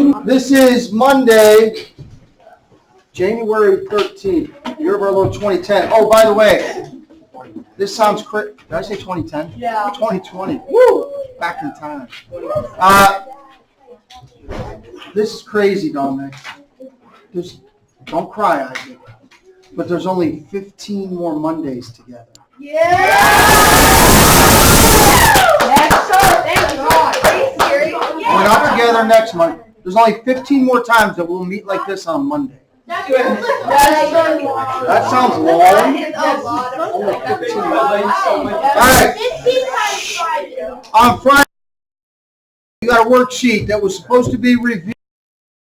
This is Monday, January 13th, year of our Lord 2010. Oh, by the way, this sounds crazy. Did I say 2010? Yeah. 2020. Woo! Back in time. This is crazy, Dominic. Don't cry, Isaac. But there's only 15 more Mondays together. Yeah! That's so, thank God. We're not together next month. There's only 15 more times that we'll meet like this on Monday. That sounds long. Only 15 Mondays. All right. On Friday, you got a worksheet that was supposed to be reviewed.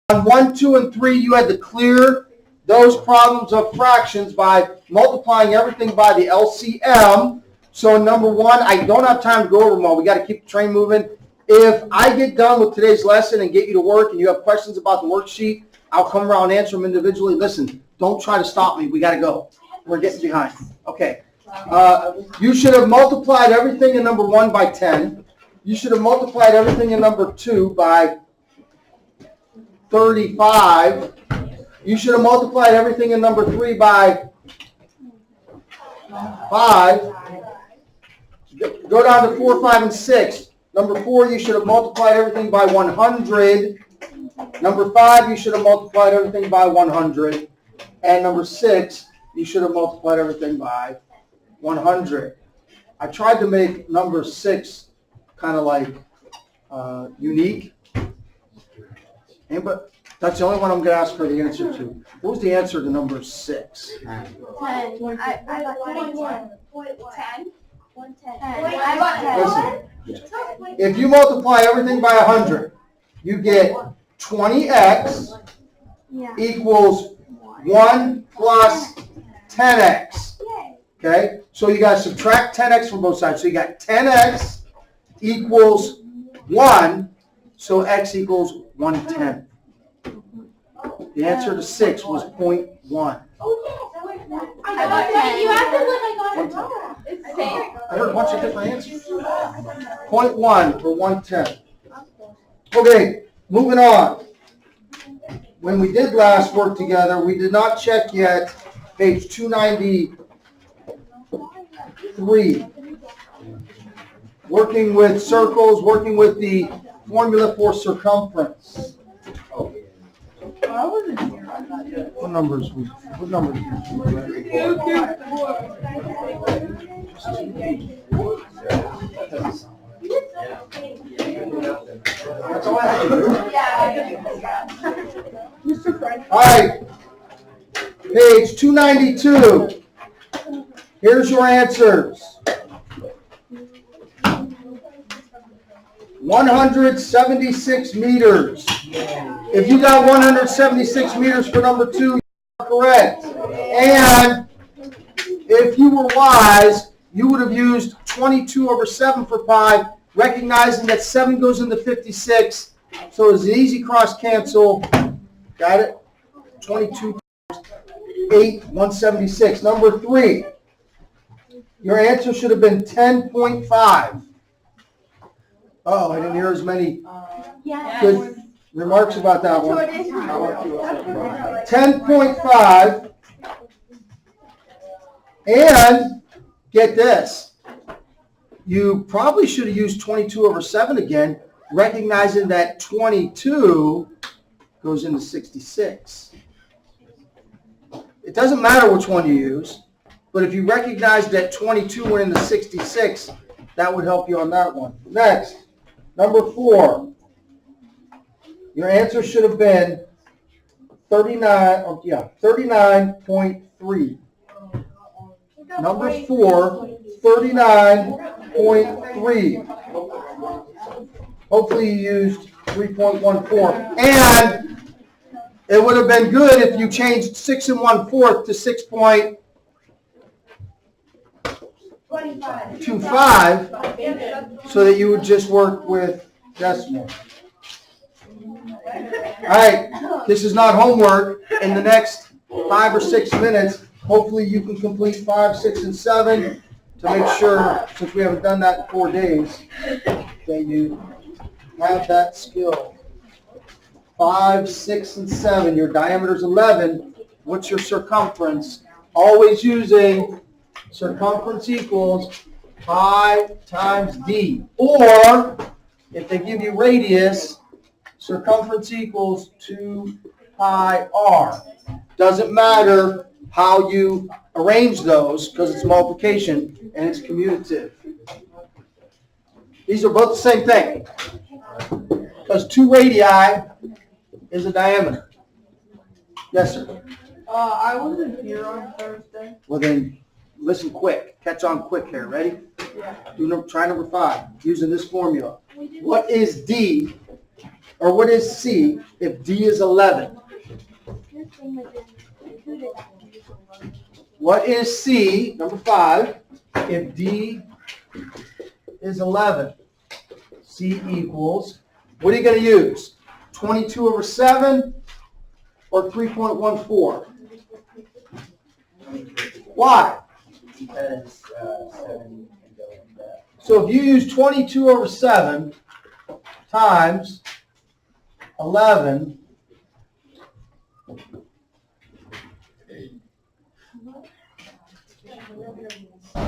On 1, 2, and 3, you had to clear those problems of fractions by multiplying everything by the LCM. So in number 1, I don't have time to go over them all. We got to keep the train moving. If I get done with today's lesson and get you to work and you have questions about the worksheet, I'll come around and answer them individually. Listen, don't try to stop me. We got to go. We're getting behind. Okay. You should have multiplied everything in number 1 by 10. You should have multiplied everything in number 2 by 35. You should have multiplied everything in number 3 by 5. Go down to 4, 5, and 6. Number 4, you should have multiplied everything by 100. Number 5, you should have multiplied everything by 100. And number 6, you should have multiplied everything by 100. I tried to make number 6 kind of like unique. But that's the only one I'm going to ask for the answer to. What was the answer to number 6? 10. I got 10. 10. Listen, if you multiply everything by 100, you get 20x equals 1 plus 10x. Okay? So you got to subtract 10x from both sides. So you got 10x equals 1, so x equals 1/10. The answer to 6 was 0.1. You acted like I got it wrong. It's fair. I heard a bunch of different answers. 0.1 for 1/10. Okay, moving on. When we did last work together, we did not check yet page 293. Working with circles, working with the formula for circumference. What numbers? What numbers? That's all I had to do. All right. Page 292. Here's your answers. 176 meters. If you got 176 meters for number 2, you are correct. And if you were wise, you would have used 22 over 7 for pi, recognizing that 7 goes into 56. So it's an easy cross cancel. Got it? 22 times 8, 176. Number 3, your answer should have been 10.5. Oh, I didn't hear as many good remarks about that one. 10.5. And get this. You probably should have used 22 over 7 again, recognizing that 22 goes into 66. It doesn't matter which one you use, but if you recognize that 22 went into 66, that would help you on that one. Next. Number 4, your answer should have been 39.3. Number 4, 39.3. Hopefully you used 3.14. And it would have been good if you changed 6 1/4 to 6.25, so that you would just work with decimal. All right, this is not homework. In the next 5 or 6 minutes, hopefully you can complete 5, 6, and 7 to make sure, since we haven't done that in 4 days, that you have that skill. 5, 6, and 7. Your diameter's 11. What's your circumference? Always using circumference equals pi times d. Or, if they give you radius, circumference equals 2 pi r. Doesn't matter how you arrange those because it's multiplication and it's commutative. These are both the same thing. Because 2 radii is a diameter. Yes, sir. I wasn't here on Thursday. Well then, listen quick. Catch on quick here. Ready? Yeah. Try number 5 using this formula. What is D, or what is C if D is 11? What is C, number 5, if D is 11? C equals, what are you going to use? 22 over 7 or 3.14? Why? Because 7 can go in that. So if you use 22 over 7 times 11,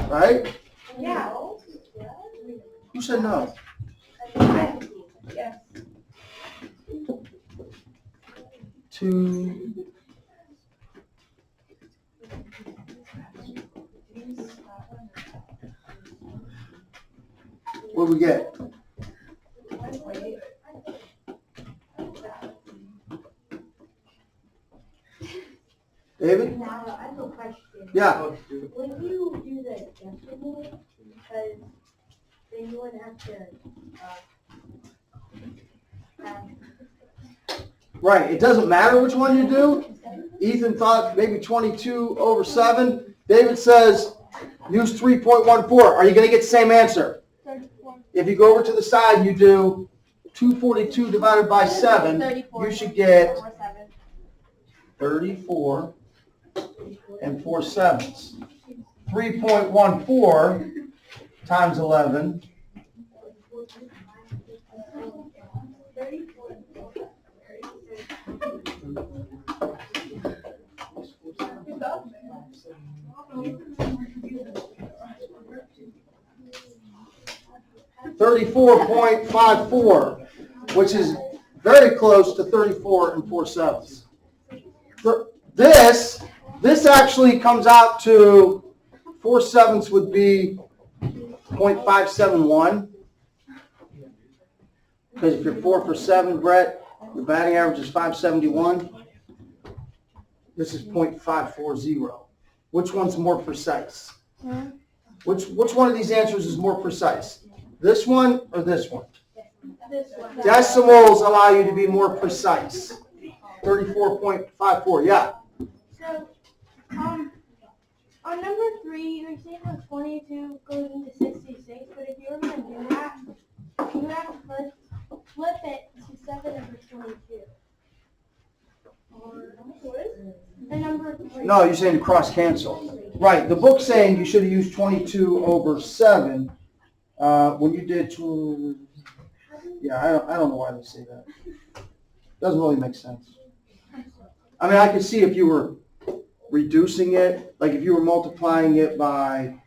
right? Yeah. Who said no? Yes. 2. What do we get? David? Now, I have a question. Yeah. When you do the decimal, because then you wouldn't have to, Right. It doesn't matter which one you do. Ethan thought maybe 22 over 7. David says use 3.14. Are you going to get the same answer? 34. If you go over to the side and you do 242 divided by 7, 34. you should get 7. 34 and 4 sevenths. 3.14 times 11. 34.54, which is very close to 34 and 4 sevenths. This actually comes out to 4 sevenths would be 0.571. Because if you're 4 for 7, Brett, your batting average is 571. This is 0.540. Which one's more precise? Which one of these answers is more precise? This one or this one? This one. Decimals allow you to be more precise. 34.54, yeah. So, on number 3, you're saying how 22 goes into 66, but if you were going to do that, you would have to first flip it to 7 over 22. The number 3. No, you're saying to cross cancel. Right, the book's saying you should have used 22 over 7. When you did, yeah, I don't know why they say that. Doesn't really make sense. I mean, I could see if you were reducing it, like if you were multiplying it by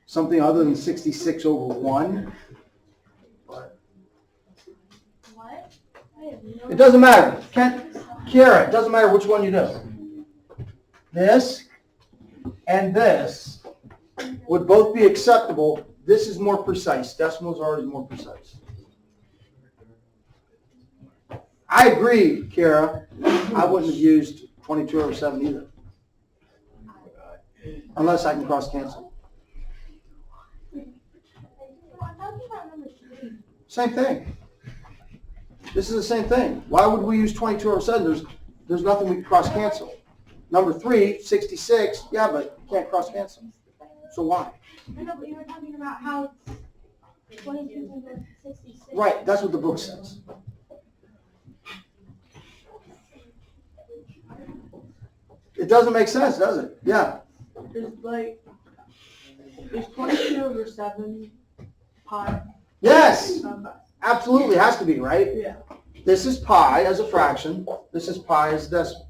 something other than 66 over 1. But What? I have no it doesn't matter. Kiara, it doesn't matter which one you do. This and this would both be acceptable. This is more precise. Decimals are always more precise. I agree, Kiara. I wouldn't have used 22 over 7 either. Unless I can cross cancel. I'm talking about number 3. Same thing. This is the same thing. Why would we use 22 over 7? There's nothing we can cross cancel. Number 3, 66, yeah, but you can't cross cancel. So why? I know, but you were talking about how 22 can go to 66. Right, that's what the book says. It doesn't make sense, does it? Yeah. It's like, it's 22 over 7 pi. Yes, absolutely has to be, right? Yeah. This is pi as a fraction. This is pi as a decimal.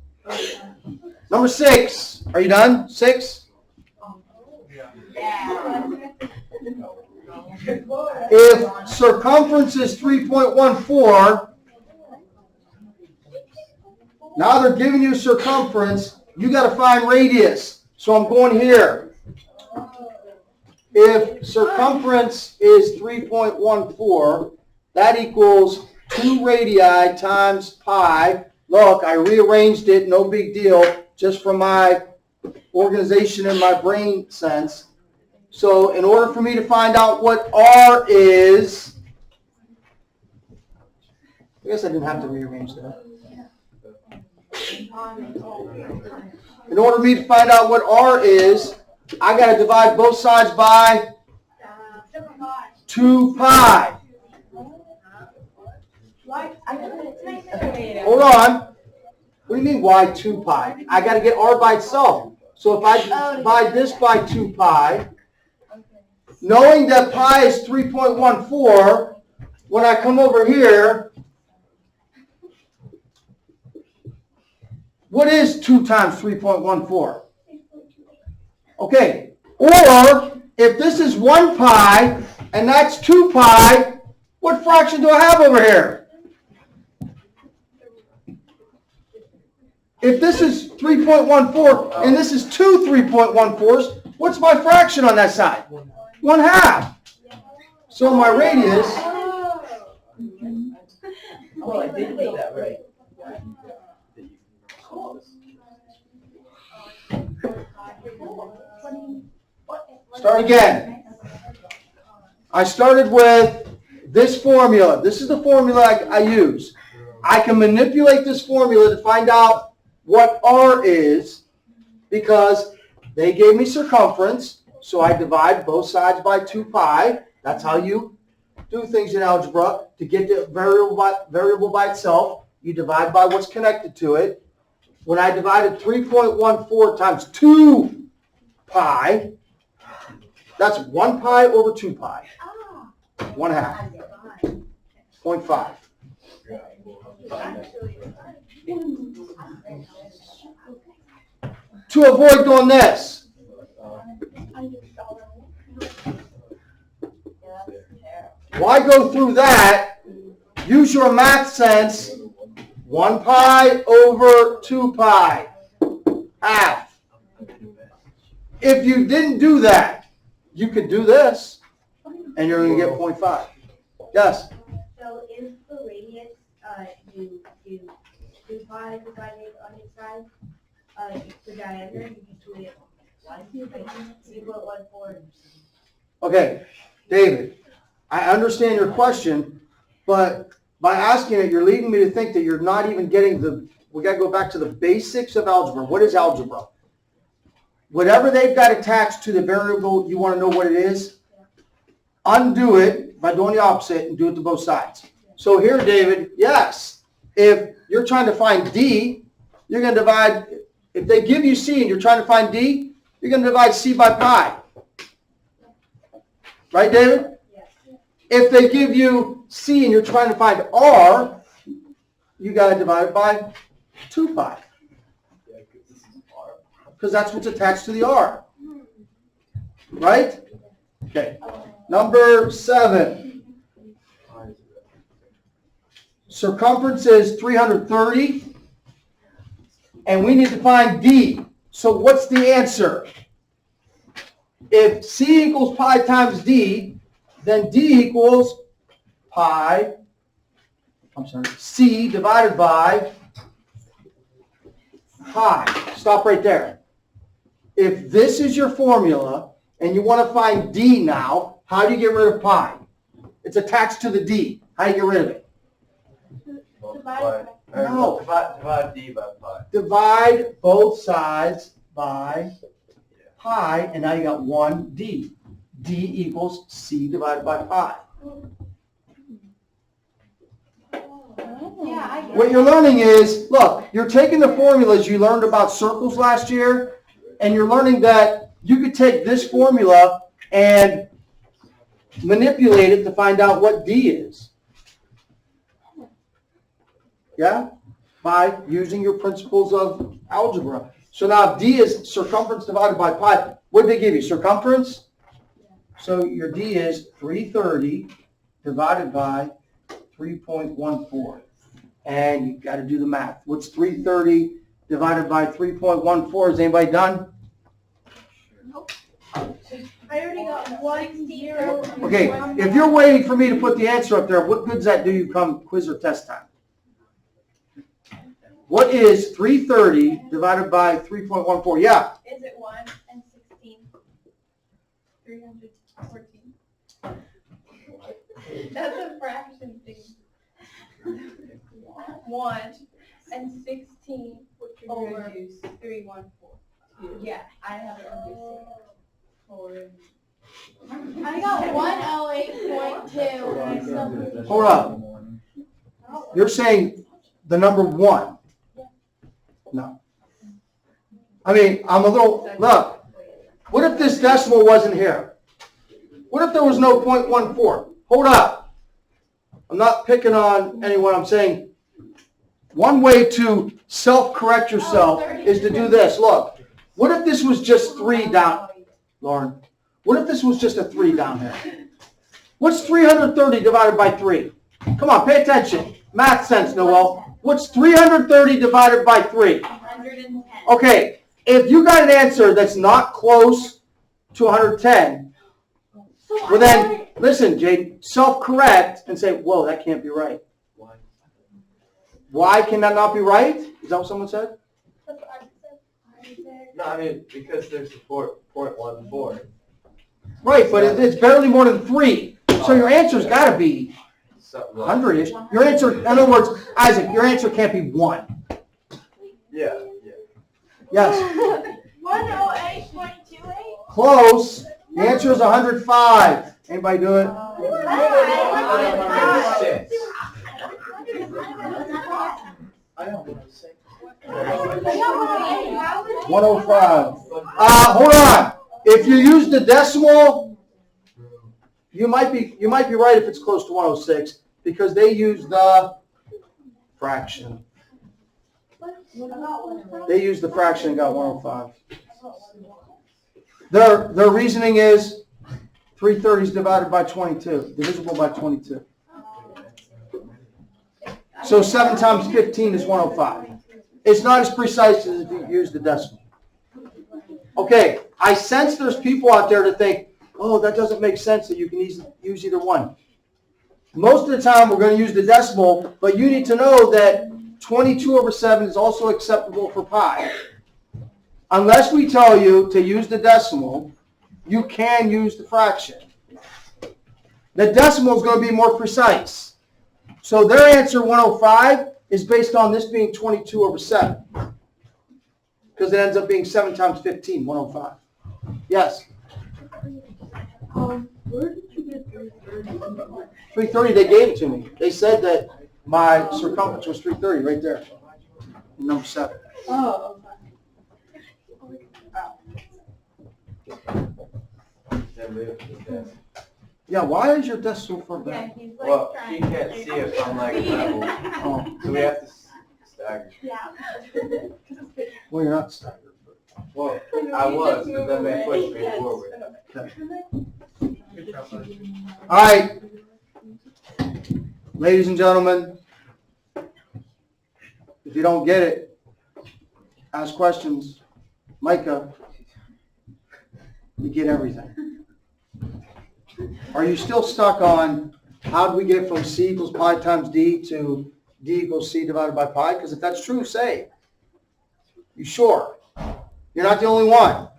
Number 6. Are you done? 6? If circumference is 3.14, now they're giving you circumference, you got to find radius. So I'm going here. If circumference is 3.14, that equals 2 radii times pi. Look, I rearranged it, no big deal, just for my organization in my brain sense. So in order for me to find out what R is, I guess I didn't have to rearrange that. In order for me to find out what R is, I got to divide both sides by 2 pi. Hold on. What do you mean why 2 pi? I got to get R by itself. So if I divide this by 2 pi, knowing that pi is 3.14, when I come over here, what is 2 times 3.14? Okay, or if this is 1 pi and that's 2 pi, what fraction do I have over here? If this is 3.14 and this is 2 3.14s, what's my fraction on that side? 1/2. So my radius. Oh, I did get that right. Start again. I started with this formula. This is the formula I use. I can manipulate this formula to find out what R is because they gave me circumference, so I divide both sides by 2 pi. That's how you do things in algebra. To get the variable by itself, you divide by what's connected to it. When I divided 3.14 times 2 pi, that's 1 pi over 2 pi. 1/2. 0.5. To avoid doing this, why go through that? Use your math sense. 1 pi over 2 pi. Half. If you didn't do that, you could do this, and you're going to get 0.5. Yes? So if the radius, you do 2 pi divided on each side, the diameter, you just do it 1.14. Okay, David, I understand your question, but by asking it, you're leading me to think that you're not even getting we got to go back to the basics of algebra. What is algebra? Whatever they've got attached to the variable, you want to know what it is? Undo it by doing the opposite and do it to both sides. So here, David, yes, if you're trying to find D, you're going to divide, if they give you C and you're trying to find D, you're going to divide C by pi. Right, David? Yes. If they give you C and you're trying to find R, you got to divide it by 2 pi. Because that's what's attached to the R. Right? Okay. Number 7. Circumference is 330. And we need to find D. So what's the answer? If C equals pi times D, then D equals C divided by pi. Stop right there. If this is your formula and you want to find D now, how do you get rid of pi? It's attached to the D. How do you get rid of it? No. Divide D by pi. Divide both sides by pi, and now you got 1D. D equals C divided by pi. Yeah, I get What you're learning is, look, you're taking the formulas you learned about circles last year, and you're learning that you could take this formula and manipulate it to find out what D is. Yeah? By using your principles of algebra. So now D is circumference divided by pi. What did they give you? Circumference? So your D is 330 divided by 3.14. And you got to do the math. What's 330 divided by 3.14? Is anybody done? I already got 1, 0. Okay, if you're waiting for me to put the answer up there, what good does that do you come quiz or test time? What is 330 divided by 3.14? Yeah. Is it 1 and 16? 314. That's a fraction thing. 1 and 16 over 314. Yeah, I have it reduced. I got 108.2. Hold up. You're saying the number 1. No. I mean, I'm a little, look, what if this decimal wasn't here? What if there was no 0.14? Hold up. I'm not picking on anyone. I'm saying one way to self-correct yourself is to do this. Look, what if this was just 3 down, Lauren? What if this was just a 3 down here? What's 330 divided by 3? Come on, pay attention. Math sense, Noel. What's 330 divided by 3? 110. Okay, if you got an answer that's not close to 110, well then, listen, Jade, self-correct and say, whoa, that can't be right. Why can that not be right? Is that what someone said? No, I mean, because there's the 0.14. Right, but it's barely more than 3. So your answer's got to be So, 100-ish. Your answer, in other words, Isaac, your answer can't be 1. yeah. Yes. 108.28? Close. The answer is 105. Anybody do it? 106. 105. Hold on. If you use the decimal, you might be right if it's close to 106 because they use the fraction. They used the fraction and got 105. Their reasoning is 330 is divided by 22, divisible by 22. So 7 times 15 is 105. It's not as precise as if you use the decimal. Okay, I sense there's people out there that think, oh, that doesn't make sense that you can use either one. Most of the time we're going to use the decimal, but you need to know that 22 over 7 is also acceptable for pi. Unless we tell you to use the decimal, you can use the fraction. The decimal is going to be more precise. So their answer, 105, is based on this being 22 over 7. Because it ends up being 7 times 15, 105. Yes? Where did you get 330? 330, they gave it to me. They said that my circumference was 330 right there. Number 7. Oh, Yeah, why is your desk so far Yeah, back? he's like Well, trying he can't see it from like level, Oh, so we have to stagger. Yeah. well, you're not staggered. Well, I was, but then they pushed me forward. All right. Ladies and gentlemen, if you don't get it, ask questions. Micah, you get everything. Are you still stuck on how do we get from C equals pi times D to D equals C divided by pi? Because if that's true, say. You sure? You're not the only one.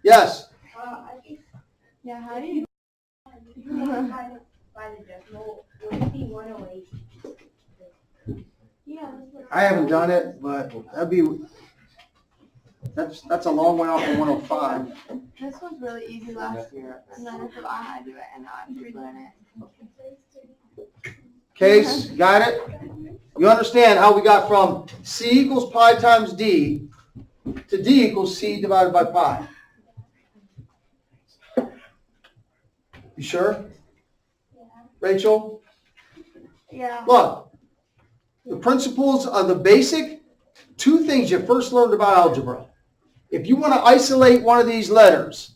Yes? Yeah, how do you? By the decimal, would it be 108? Yeah. I haven't done it, but that's a long way off from 105. This was really easy last year, and then I forgot how to do it, and now I have to relearn it. Case, got it? You understand how we got from C equals pi times D to D equals C divided by pi. You sure? Rachel? Yeah. Look, The principles of the basic, two things you first learned about algebra. If you want to isolate one of these letters,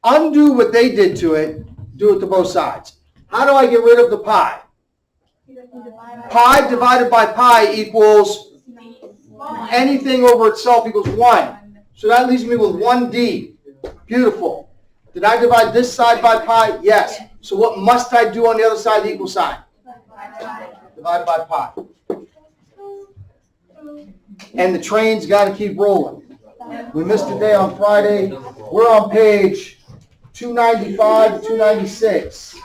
undo what they did to it, do it to both sides. How do I get rid of the pi? Pi divided by pi equals anything over itself equals 1. So that leaves me with 1d. Beautiful. Did I divide this side by pi? Yes. So what must I do on the other side of the equal sign? Divide by pi. And the train's got to keep rolling. We missed a day on Friday. We're on page 295 to 296.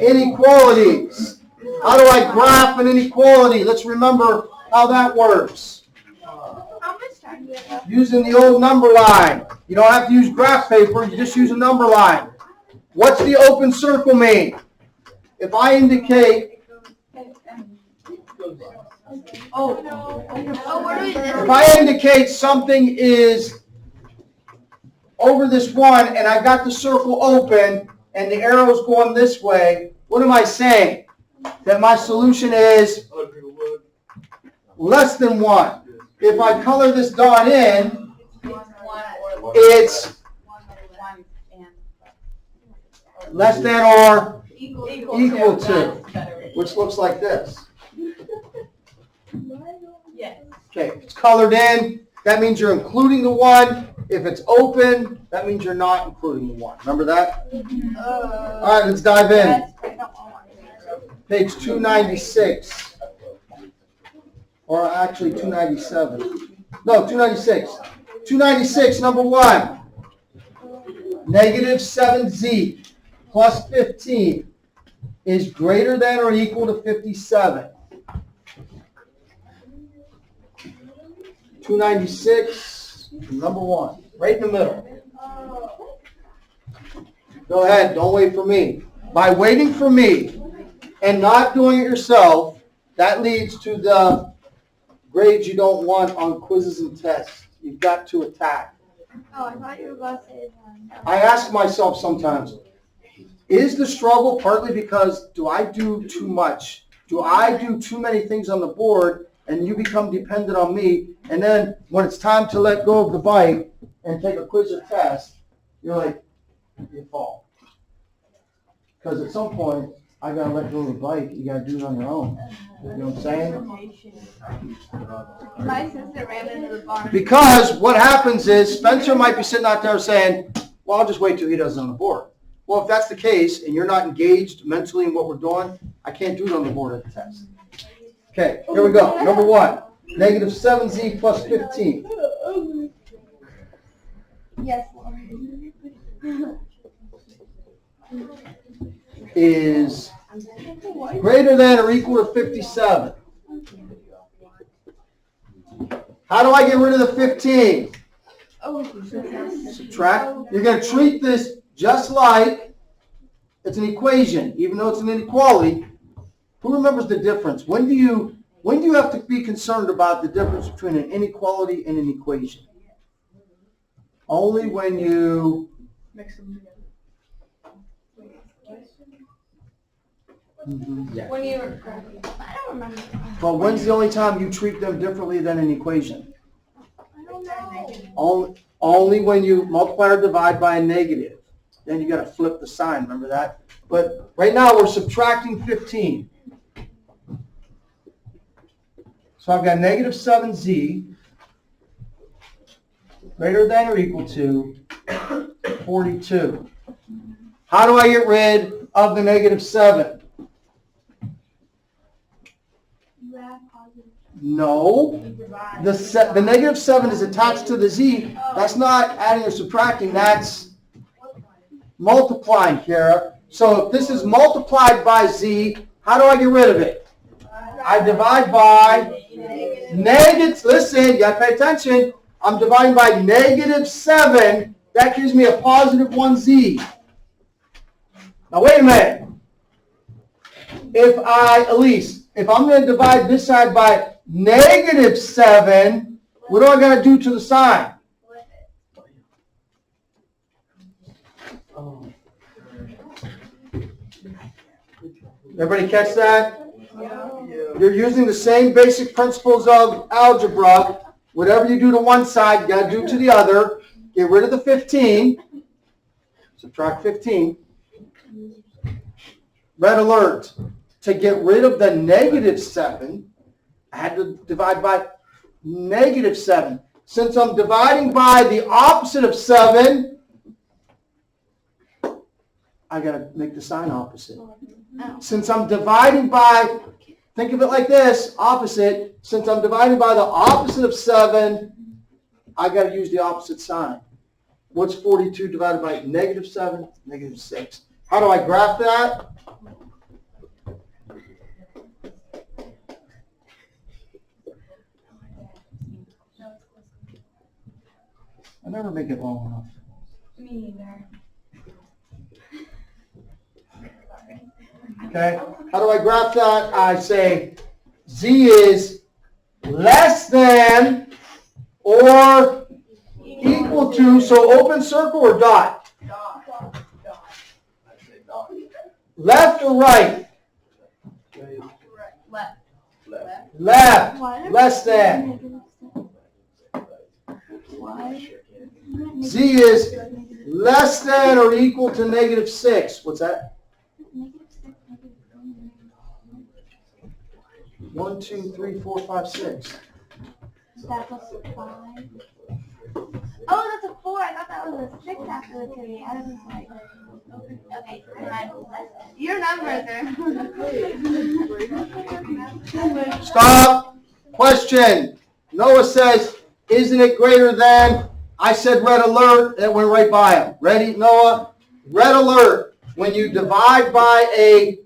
Inequalities. How do I graph an inequality? Let's remember how that works. How much time do you have? Using the old number line. You don't have to use graph paper, you just use a number line. What's the open circle mean? If I indicate, if I indicate something is over this one and I got the circle open and the arrow's going this way, what am I saying? That my solution is less than 1. If I color this dot in, it's less than or equal to, which looks like this. Okay, it's colored in. That means you're including the 1. If it's open, that means you're not including the 1. Remember that? All right, let's dive in. Page 296. Or actually 297. No, 296. 296, number 1. Negative 7z plus 15 is greater than or equal to 57. 296, number 1, right in the middle. Go ahead, don't wait for me. By waiting for me and not doing it yourself, that leads to the grades you don't want on quizzes and tests. You've got to attack. Oh, I thought you were about to say I ask myself sometimes, is the struggle partly because do I do too much? Do I do too many things on the board and you become dependent on me, and then when it's time to let go of the bike and take a quiz or test, you're like, you fall. Because at some point, I gotta let go of the bike, you gotta do it on your own. You know what I'm saying? My sister ran into the barn. Because what happens is, Spencer might be sitting out there saying, well, I'll just wait till he does it on the board. Well, if that's the case, and you're not engaged mentally in what we're doing, I can't do it on the board at the test. Okay, here we go. Number 1, negative 7z plus 15. Yes, Lord. Is greater than or equal to 57. How do I get rid of the 15? Subtract. You're going to treat this just like it's an equation, even though it's an inequality. Who remembers the difference? When do you have to be concerned about the difference between an inequality and an equation? Only when you Mix them together. When you were, I don't remember. Well, when's the only time you treat them differently than an equation? I don't know. Only when you multiply or divide by a negative. Then you got to flip the sign, remember that? But right now we're subtracting 15. So I've got negative 7z greater than or equal to 42. How do I get rid of the negative 7? You add positive. No. The negative 7 is attached to the z. That's not adding or subtracting. That's multiplying, Kara. So if this is multiplied by z, how do I get rid of it? I divide by negative. Listen, you got to pay attention. I'm dividing by negative 7. That gives me a positive 1z. Now wait a minute. If I'm going to divide this side by negative 7, what do I got to do to the sign? Everybody catch that? You're using the same basic principles of algebra. Whatever you do to one side, you got to do to the other. Get rid of the 15. Subtract 15. Red alert. To get rid of the negative 7, I had to divide by negative 7. Since I'm dividing by the opposite of 7, I got to make the sign opposite. Since I'm dividing by, think of it like this, opposite. Since I'm dividing by the opposite of 7, I got to use the opposite sign. What's 42 divided by negative 7? Negative 6. How do I graph that? I never make it long enough. Me neither. Okay, how do I graph that? I say Z is less than or equal to, so open circle or dot? Left or right? Left. Less than. Z is less than or equal to negative 6. What's that? 1, 2, 3, 4, 5, 6. That's a 5. Oh, that's a 4. I thought that was a 6 after the 2. I was like, okay, your numbers are. Stop. Question. Noah says, isn't it greater than? I said red alert. It went right by him. Ready, Noah? Red alert. When you divide by a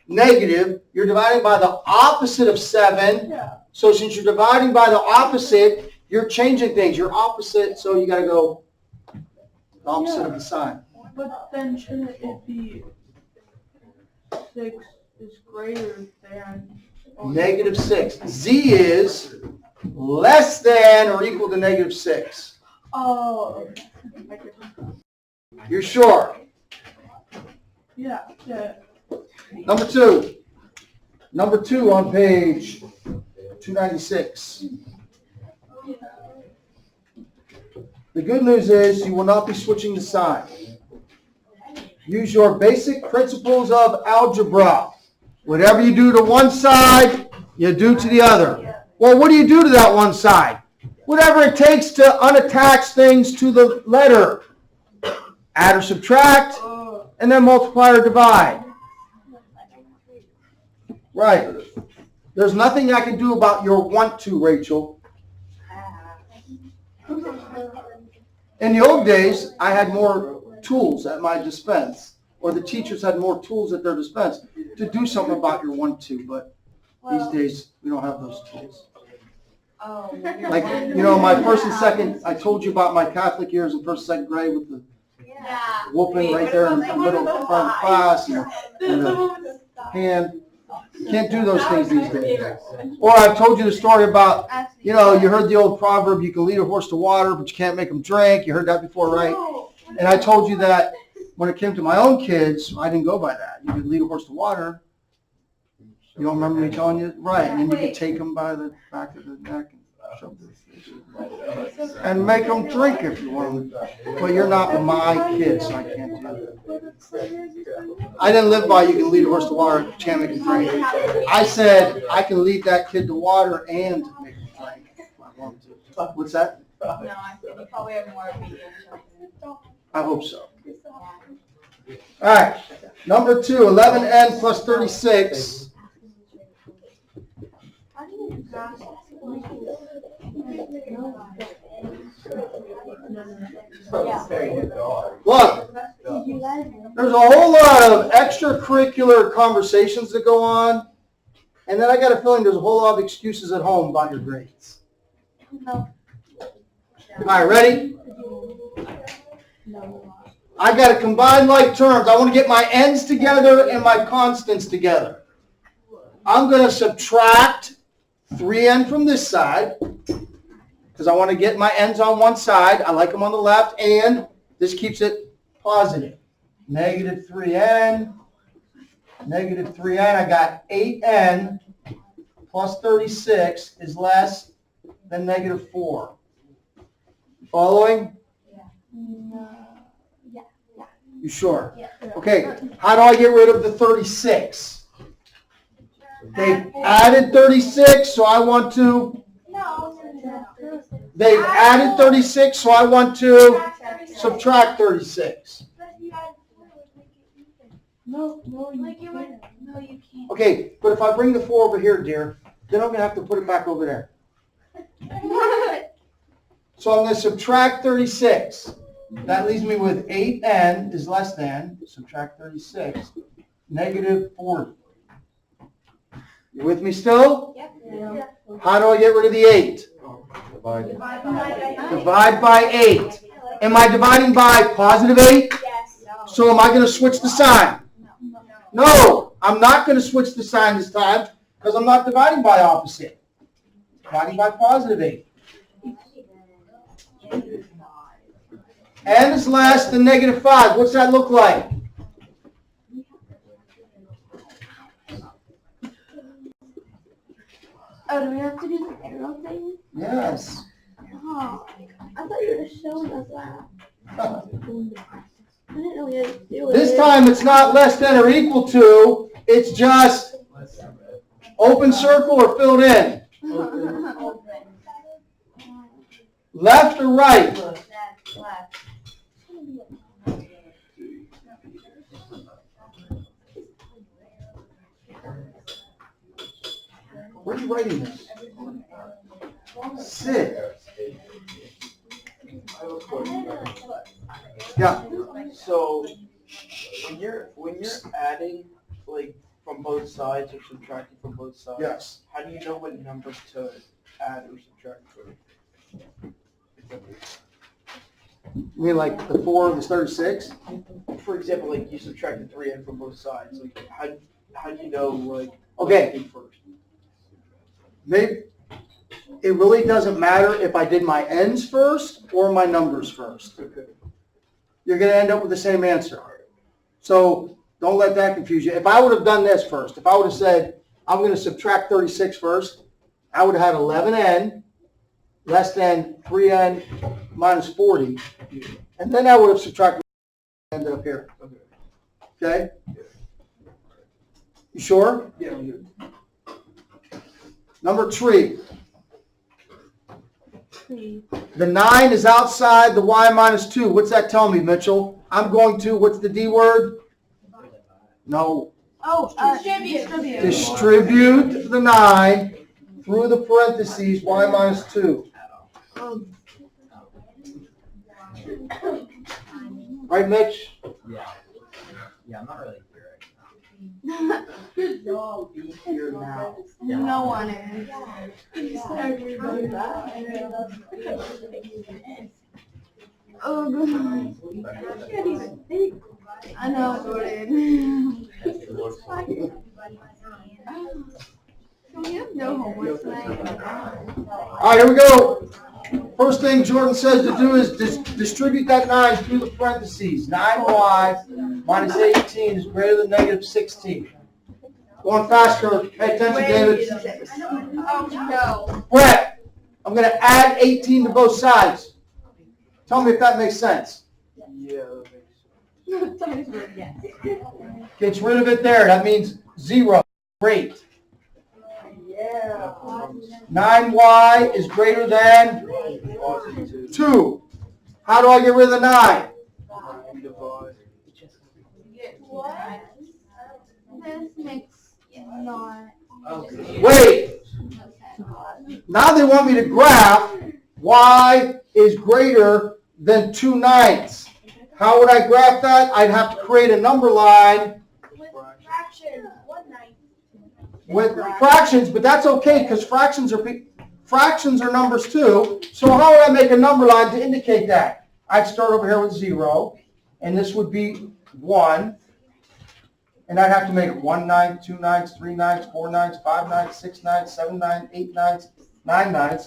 negative, you're dividing by the opposite of 7. Yeah. So since you're dividing by the opposite, you're changing things. You're opposite, so you got to go the opposite of the sign. But then shouldn't it be 6 is greater than? Negative 6. Z is less than or equal to negative 6. Oh. You're sure? Yeah. Number 2. Number 2 on page 296. The good news is you will not be switching the sign. Use your basic principles of algebra. Whatever you do to one side, you do to the other. Well, what do you do to that one side? Whatever it takes to unattach things to the letter. Add or subtract, and then multiply or divide. Right. There's nothing I can do about your want to, Rachel. In the old days, I had more tools at my dispense, or the teachers had more tools at their dispense to do something about your want to, but these days, we don't have those tools. Like, you know, my first and second, I told you about my Catholic years in first and second grade with the whooping right there in the middle of the class and the hand. Can't do those things these days. Or I've told you the story about, you know, you heard the old proverb, you can lead a horse to water, but you can't make them drink. You heard that before, right? And I told you that when it came to my own kids, I didn't go by that. You could lead a horse to water. You don't remember me telling you? Right. And then you could take them by the back of the neck and shove them and make them drink if you want them. But you're not my kid, so I can't do that. I didn't live by you can lead a horse to water, but you can't make him drink. I said I can lead that kid to water and make him drink if I want to. What's that? No, I said you probably have more obedient children. I hope so. All right. Number 2, 11n plus 36. Look, there's a whole lot of extracurricular conversations that go on, and then I got a feeling there's a whole lot of excuses at home about your grades. All right, ready? I got to combine like terms. I want to get my n's together and my constants together. I'm going to subtract 3n from this side because I want to get my n's on one side. I like them on the left, and this keeps it positive. Negative 3n negative 3n, I got 8n plus 36 is less than negative 4. Following? No. Yeah. You sure? Yeah. Okay, how do I get rid of the 36? They've added 36, so I want to, No. they've added 36, so I want to subtract 36. No, you Like you can't. No, you can't. Okay, but if I bring the 4 over here, dear, then I'm going to have to put it back over there. So I'm going to subtract 36. That leaves me with 8n is less than, subtract 36, negative 40. You with me still? Yeah. How do I get rid of the 8? Divide by 8. Am I dividing by positive 8? Yes. So am I going to switch the sign? No, I'm not going to switch the sign this time because I'm not dividing by opposite. Dividing by positive 8. N is less than negative 5. What's that look like? Oh, do we have to do the arrow thing? Yes. Oh, I thought you were just showing us that. I didn't know we had to do it. This time it's not less than or equal to. It's just open circle or filled in. Left or right? Left. Where are you writing this? Sit. Yeah. So when you're adding like from both sides or subtracting from both sides, Yes. how do you know what numbers to add or subtract from? You mean like the 4 and the 36? For example, like you subtracted 3n from both sides. Like how do you know like what Okay. to do first? Maybe it really doesn't matter if I did my ends first or my numbers first. Okay. You're going to end up with the same answer. So don't let that confuse you. If I would have done this first, if I would have said, I'm going to subtract 36 first, I would have had 11n less than 3n minus 40. And then I would have subtracted and ended up here. Okay? You sure? Yeah. I'm good. Number 3. The 9 is outside the y minus 2. What's that tell me, Mitchell? I'm going to, what's the D word? No. Oh, distribute. Distribute the 9 through the parentheses, y minus 2. Right, Mitch? Yeah, I'm not really here Good Y'all be here now. No one is. Oh, God. I can't even think. I know, Jordan. We have no homework tonight. All right, here we go. First thing Jordan says to do is distribute that 9 through the parentheses. 9y minus 18 is greater than negative 16. Going faster. Pay attention, David. Oh, no. Brett, I'm going to add 18 to both sides. Tell me if that makes sense. Yeah, that makes sense. Yes. Gets rid of it there. That means 0. Great. Yeah. 9y is greater than 2. How do I get rid of the 9? Divide. What? This makes not. Wait. Now they want me to graph y is greater than 2 9ths. How would I graph that? I'd have to create a number line With fractions, 1/9. with fractions, but that's okay because fractions are numbers too. So how would I make a number line to indicate that? I'd start over here with 0, and this would be 1. And I'd have to make 1 9, 2 9, 3 9, 4 9, 5 9, 6 9, 7 9, 8 9, 9 9.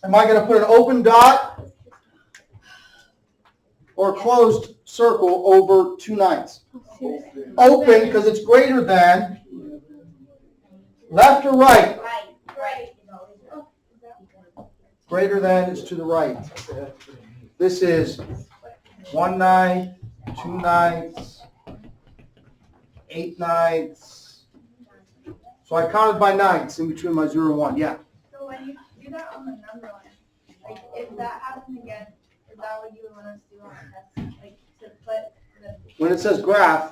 Am I going to put an open dot or closed circle over 2/9. Open, because it's greater than. Left or right? Right. Greater than is to the right. This is 1/9, 2/9, 8/9. So I counted by ninths in between my 0 and 1, yeah. So when you do that on the number line, like if that happened again, is that what you would want us to do on the test? Like to put the. When it says graph,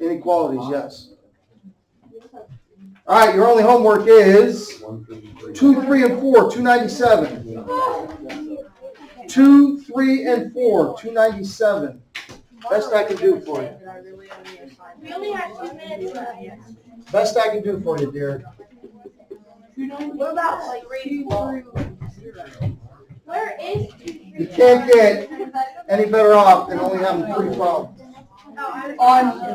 inequalities, yes. All right, your only homework is 2, 3, and 4, 297. 2, 3, and 4, 297. Best I can do for you. We only have 2 minutes left. Best I can do for you, dear. What about like 2 through 0? Where is 2 through 0? You can't get any better off than only having 3 problems. Oh, On